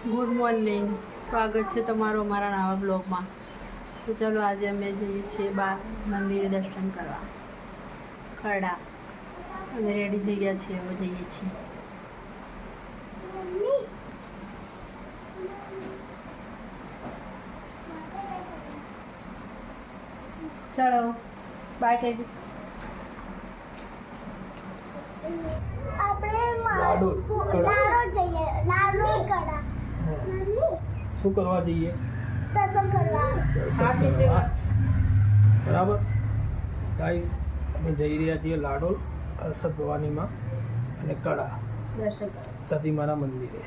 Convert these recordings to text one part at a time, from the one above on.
Good morning, સ્વાગત છે તમારું અમારા નવા બ્લોગમાં. તો ચાલો આજે અમે જઈએ છીએ બહાર મંદિરે દર્શન કરવા ખરડા. અમે રેડી થઈ ગયા છીએ, હવે જઈએ છીએ. ચાલો બાય કહી દે. શું કરવા જઈએ? બરાબર ગાઈસ, અમે જઈ રહ્યા છીએ લાડોલ હર્ષદ ભવાનીમાં અને કડા સતીમાના મંદિરે.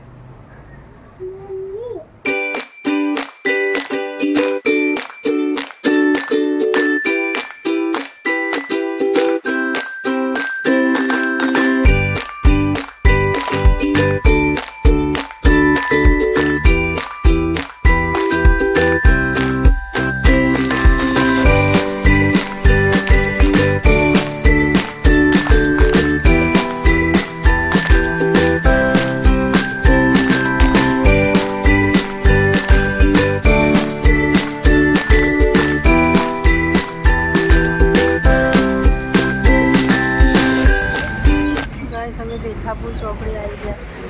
અમે બેઠાપુર ચોકડી આવી ગયા છીએ.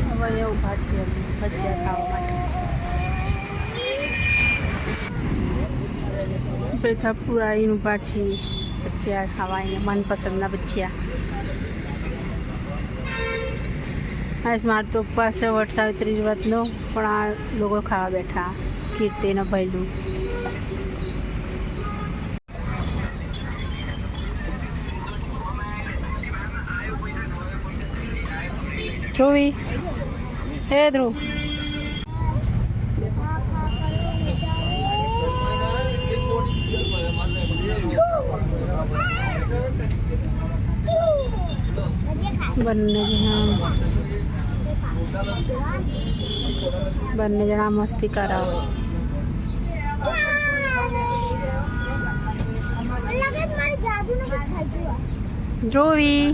હવે અહીંયા ઊભા છીએ અમે ભજીયા ખાવા માટે. બેઠાપુર આવીને ઊભા છીએ ભજીયા ખાવા, અહીંયા મનપસંદના ભજીયા. આજ મારે તો ઉપવાસ છે વટ સાવિત્રી વ્રતનો, પણ આ લોકો ખાવા બેઠા કીર્તિને ભયલું. ધ્રુવી, હે ધ્રુવ, બંને જણા મસ્તી કરાવો. ધ્રુવી,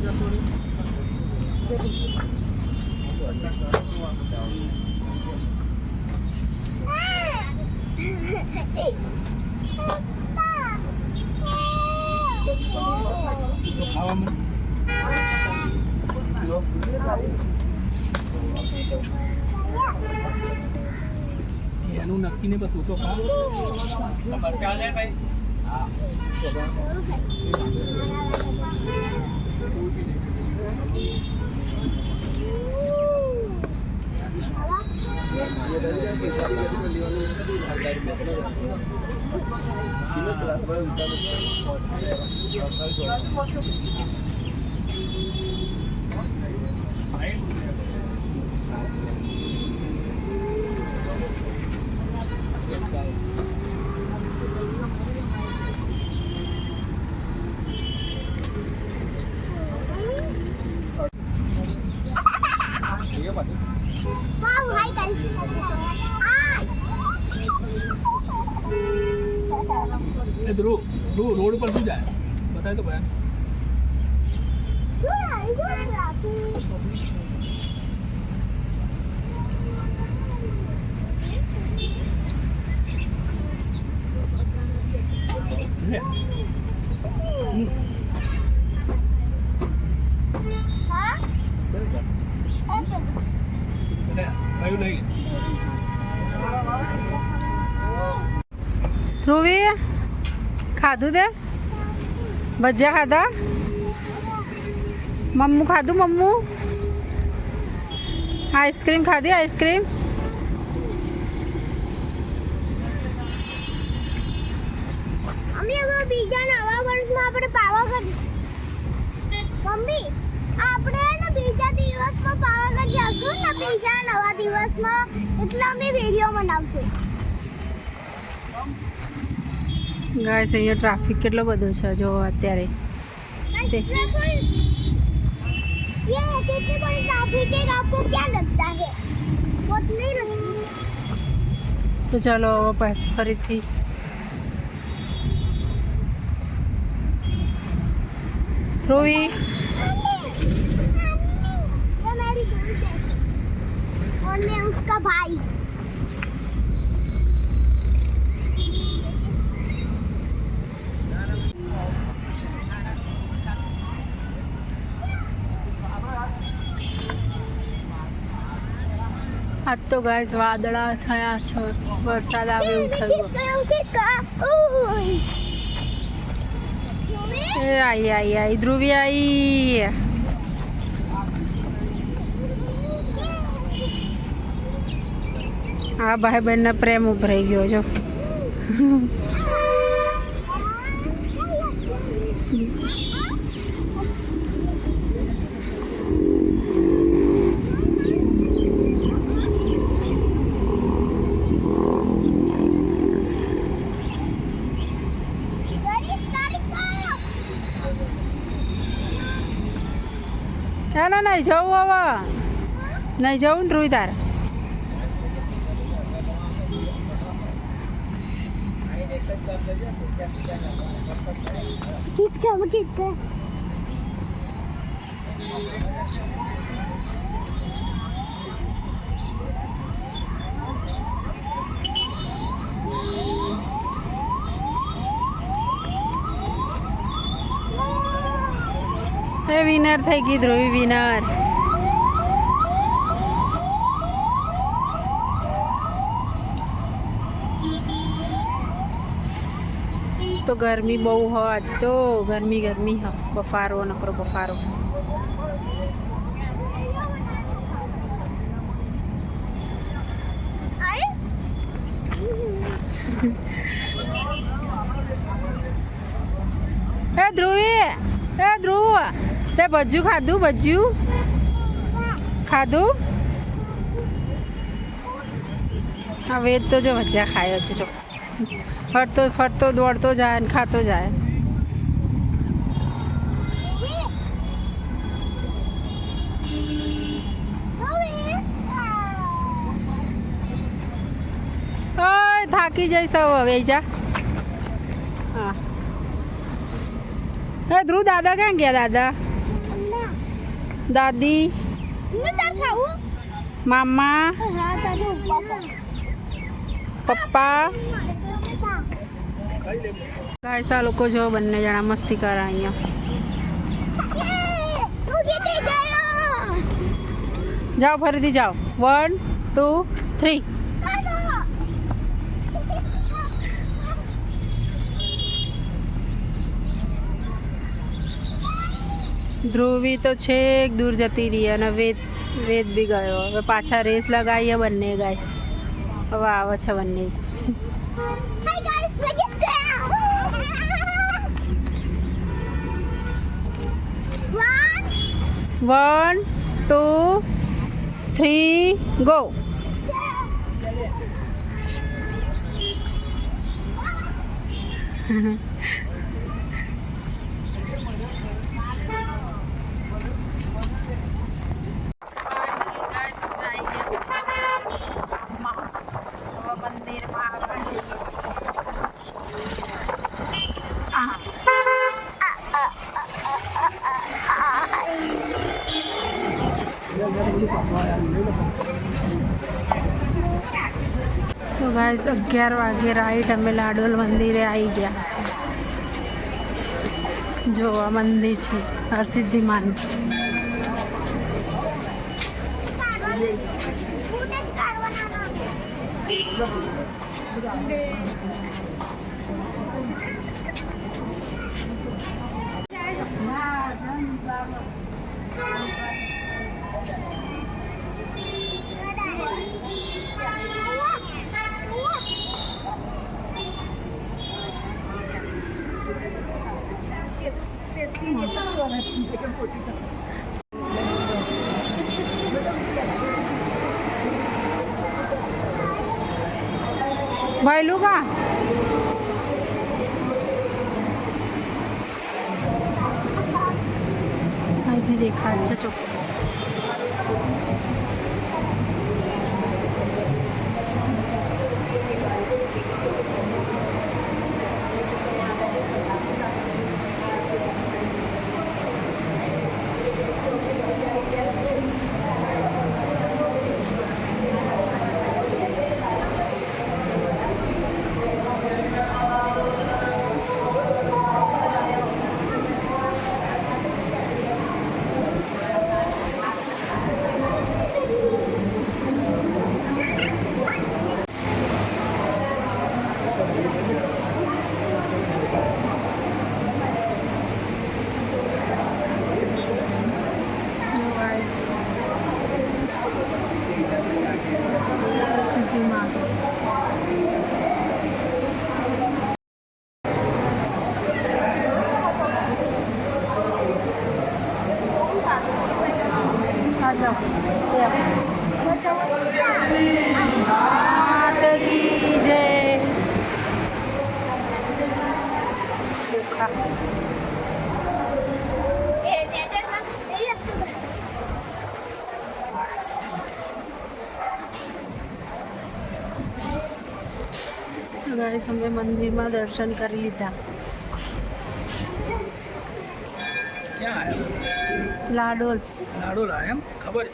એનું નક્કી ને બધું તો ખા. ધ્રુવ રોડ પર શું જાય બતાય તો ભાઈ. ધ્રુવી ખાધું તે ભજીયા ખાધા? મમ્મુ ખાધું? મમ્મુ આઈસ્ક્રીમ ખાધી? આઈસ્ક્રીમ બીજા નવા વર્ષમાં આપણે પાવાગઢ, મમ્મી આપણે બીજા દિવસમાં પાવાગઢ જઈશું ને, બીજા નવા દિવસમાં, એટલે અમે વિડીયો બનાવશું. ગાઈસ, અહીંયા ટ્રાફિક કેટલો બધો છે જો અત્યારે. તો ચાલો ફરીથી ધ્રુવી, ये मेरी घर है। का भाई આજ તો ગાઈસ વાદળા થયા છે, વરસાદ આવે એવું થયું. એ આઈ ધ્રુવી આઈ. આ ભાઈ બહેનને પ્રેમ ઉભરાઈ ગયો છો. ના નહીં જવું હવે, નહીં જવું ને ધ્રુવી તારે. ठीक है वो ठीक है એ વિનર થઈ ગઈ ધ્રુવી, વિનર. તો ગરમી બહુ હોય આજ તો, ગરમી હ, બફારો નકરો બફારો. એ ધ્રુવી, એ ધ્રુવ, તે ભજ્યું ખાધું? ભજ્યું ખાધું? હવે તો જો ભજીયા ખાયો છે, તો ફરતો ફરતો દોડતો જાય ને ખાતો જાય. ઓય થાકી જઈશ હવે જા. હા એ ધ્રુવ, દાદા ક્યાં ગયા? દાદા, દાદી, મામા, પપ્પા. ગાઈસ આ લોકો જો બંને જણા મસ્તી કરે અહીંયા. જાઓ ફરીથી જાઓ. 1 2 3. ધ્રુવી તો છેક દૂર જતી રહી અને વેદ બી ગયો. હવે પાછા રેસ લગાવીએ બંને ગાઈસ. હવે આવે છે બંને. 1 2 3 go. તો ગાઈસ 11 વાગે રાઈટ અમે લાડોલ મંદિરે આવી ગયા. જો આ મંદિર છે હરસિદ્ધિ માનું. ભાઈ લુકા અહીંથી દેખાય છે ચોખ્ખું. જાઓ માત કી જય સુખા ગાઈસ અમે મંદિરમાં દર્શન કરી લીધા ક્યાં આવ્યા લાડોલ લાડોલ આવ્યા એમ ખબર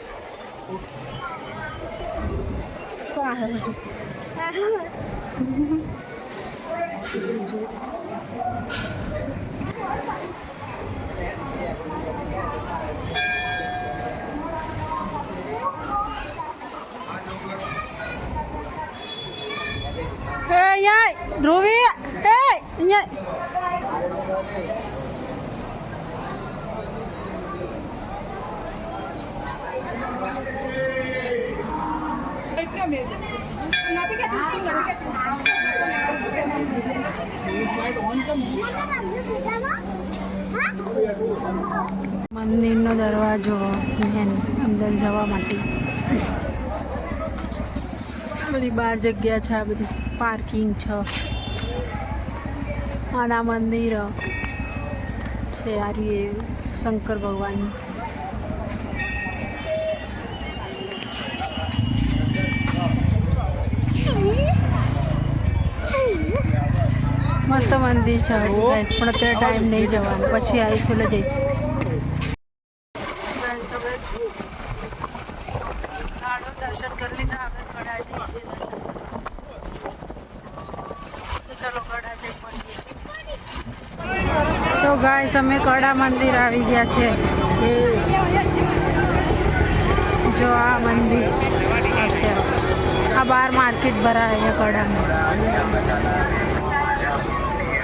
ધ્રુવી અહીંયા મંદિરનો દરવાજો મેન અંદર જવા માટે આ બધી બાર જગ્યા છે આ બધી પાર્કિંગ છે આના મંદિર છે આ શંકર ભગવાનનું મસ્ત મંદિર છે ગાઈસ પણ અત્યારે ટાઈમ નહીં જવાનો પછી આવીશું એટલે જઈશું દર્શન કરી લીધા આપણે કડા જઈએ છીએ ચલો કડા જઈ મળીએ તો ગાઈસ અમે કડા મંદિર આવી ગયા છે જો આ મંદિર આ બાર માર્કેટ ભરાય અહીંયા કડામાં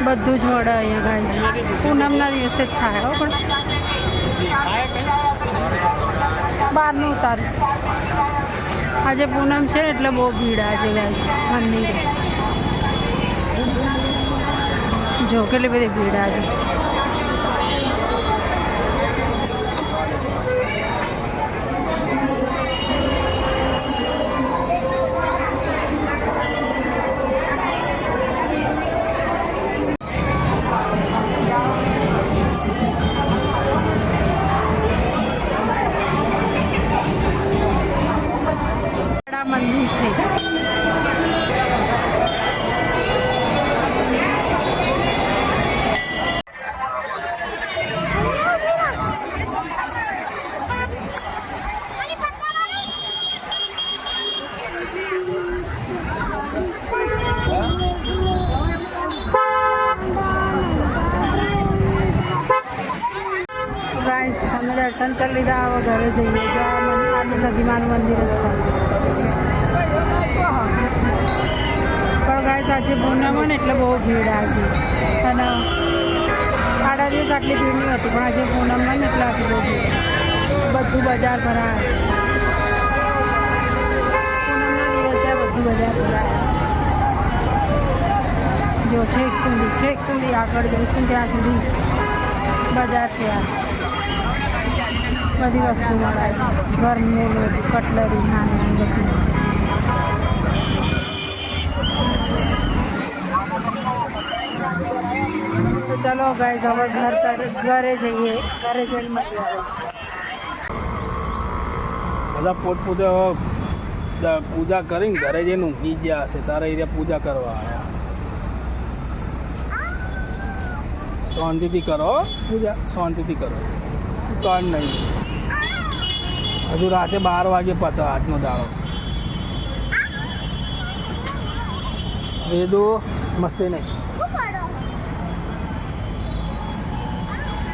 બધું જ વડે અહીંયા ગાઈસ પૂનમના દિવસે જ થાય હો પણ બહારનું ઉતારું આજે પૂનમ છે ને એટલે બહુ ભીડ આજે ગાઈસ મંદિરે જો કેટલી બધી ભીડ આજે મંદિર છે ગાઈસ અમે દર્શન કરી લીધા હવે ઘરે જઈએ જો આ સતીમાનું મંદિર જ છે પણ ગાઈસ આજે પૂનમ હોય ને એટલે બહુ ભીડ આજે અને આડા દિવસ આટલી ભીડ નહીં હતી પણ આજે પૂનમ હોય ને એટલે આજે બહુ ભીડ બધું બજાર ભરાય પૂનમના દિવસે બધું બજાર ભરાય જો છેક સુધી આગળ જઈશું ત્યાં સુધી બજાર છે આ બધી વસ્તુ મળે ઘરનું બધું કટલરી નાની બધું તો ચલો ગાઈસ હવે ઘરે જઈએ ઘરે જઈને મળીએ બધા પોતપોતે પૂજા કરીને ઘરે જઈને ઊંઘી ગયા હશે તારા એરિયા પૂજા કરવા આવ્યા શાંતિથી કરો પૂજા શાંતિથી કરો કાન નહીં હજુ રાતે 12 વાગે પતો આજનો દાડો વેદો મસ્તી નહીં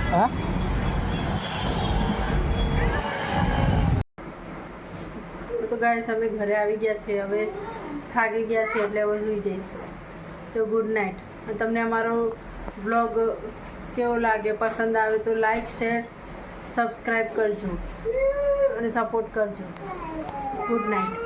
હા તો ગાઈસ અમે ઘરે આવી ગયા છે હવે થાકી ગયા છે એટલે હવે સૂઈ જઈશું તો ગુડ નાઇટ તમને અમારો બ્લોગ કેવો લાગે પસંદ આવે તો લાઈક શેર સબસ્ક્રાઈબ કરજો અને સપોર્ટ કરજો ગુડ નાઇટ